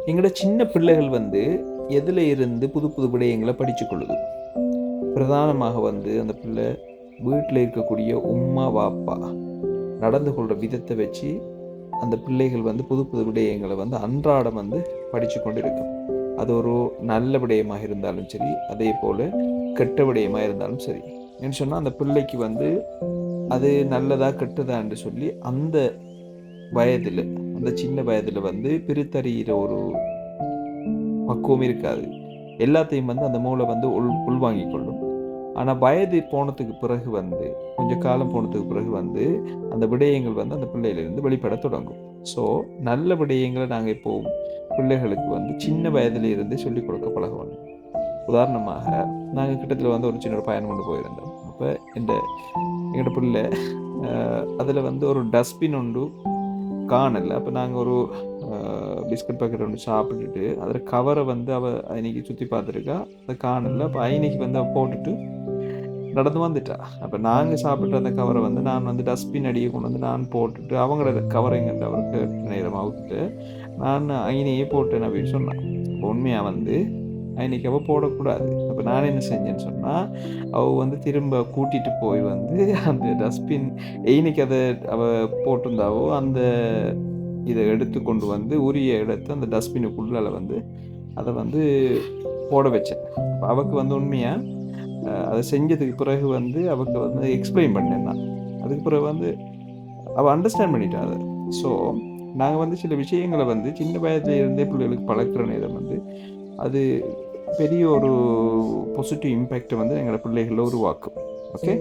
எங்களோட சின்ன பிள்ளைகள் வந்து எதில் இருந்து புது புது விடயங்களை படித்து கொள்ளுது. பிரதானமாக வந்து அந்த பிள்ளை வீட்டில் இருக்கக்கூடிய உம்மா வாப்பா நடந்து கொள்கிற விதத்தை வச்சு அந்த பிள்ளைகள் வந்து புது புது விடயங்களை வந்து அன்றாடம் வந்து படித்து கொண்டு இருக்கும். அது ஒரு நல்ல விடயமாக இருந்தாலும் சரி, அதே போல் கெட்ட விடயமாக இருந்தாலும் சரி. ஏன்னு சொன்னால் அந்த பிள்ளைக்கு வந்து அது நல்லதா கெட்டதான்னு சொல்லி அந்த வயதில், அந்த சின்ன வயதில் வந்து பிரித்தறிகிற ஒரு பக்குவம் இருக்காது. எல்லாத்தையும் வந்து அந்த மூளை வந்து உள்வாங்கிக் கொள்ளும். ஆனா வயது போனதுக்கு பிறகு வந்து, கொஞ்சம் காலம் போனதுக்கு பிறகு வந்து, அந்த விடயங்கள் வந்து அந்த பிள்ளையிலிருந்து வெளிப்படத் தொடங்கும். ஸோ, நல்ல விடயங்கள நாங்க இப்போ பிள்ளைகளுக்கு வந்து சின்ன வயதில இருந்தே சொல்லிக் கொடுக்க பழகணும். உதாரணமாக, நாங்க கிட்டத்தட்ட வந்து ஒரு சின்ன ஒரு பயணம் கொண்டு போயிருந்தோம். அப்ப எங்கட பிள்ளை அதுல வந்து ஒரு டஸ்ட்பின் உண்டு காணல. அப்ப நாங்க ஒரு பிஸ்கட் பாக்கெட் ஒன்று சாப்பிட்டுட்டு, அதில கவரை வந்து அவ அன்னைக்கு சுத்தி பார்த்துருக்கா. அத காணல. அப்ப அன்னைக்கு வந்து அவ போட்டுட்டு நடந்து வந்துட்டா. அப்ப நாங்க சாப்பிட்ட அந்த கவரை வந்து நான் வந்து டஸ்ட்பின் அடிய கொண்டு வந்து நான் போட்டுட்டு, அவங்களோட கவர எங்கள்ட்ட அவரு கேட்ட நேரமா விட்டுட்டு, நான் அயினையே போட்டேன் அப்படின்னு சொன்னா. அப்ப உண்மையா வந்து அன்னைக்கு அவ போடக்கூடாது. அப்ப நான் என்ன செஞ்சேன்னு சொன்னா, அவ வந்து திரும்ப கூட்டிட்டு போய் வந்து அந்த டஸ்ட்பின் எய்னைக்கு அவ போட்டிருந்தாவோ, அந்த இத எடுத்து கொண்டு வந்து உரிய இடத்த அந்த டஸ்ட்பினுக்குள்ளால வந்து அத வந்து போட வச்சேன். அப்ப அவக்கு வந்து உண்மையா அத செஞ்சதுக்கு பிறகு வந்து அவக்கு வந்து எக்ஸ்பிளைன் பண்ணேன் நான். அதுக்கு பிறகு வந்து அவ அண்டர்ஸ்டாண்ட் பண்ணிட்டா அத. ஸோ, நாங்க வந்து சில விஷயங்கள வந்து சின்ன வயதில இருந்தே பிள்ளைகளுக்கு பழக்குற நேரம் வந்து, அது பெரிய ஒரு பாசிட்டிவ் இம்பேக்ட்ட வந்து எங்களோட பிள்ளைகள்ல உருவாக்கும். ஓகே.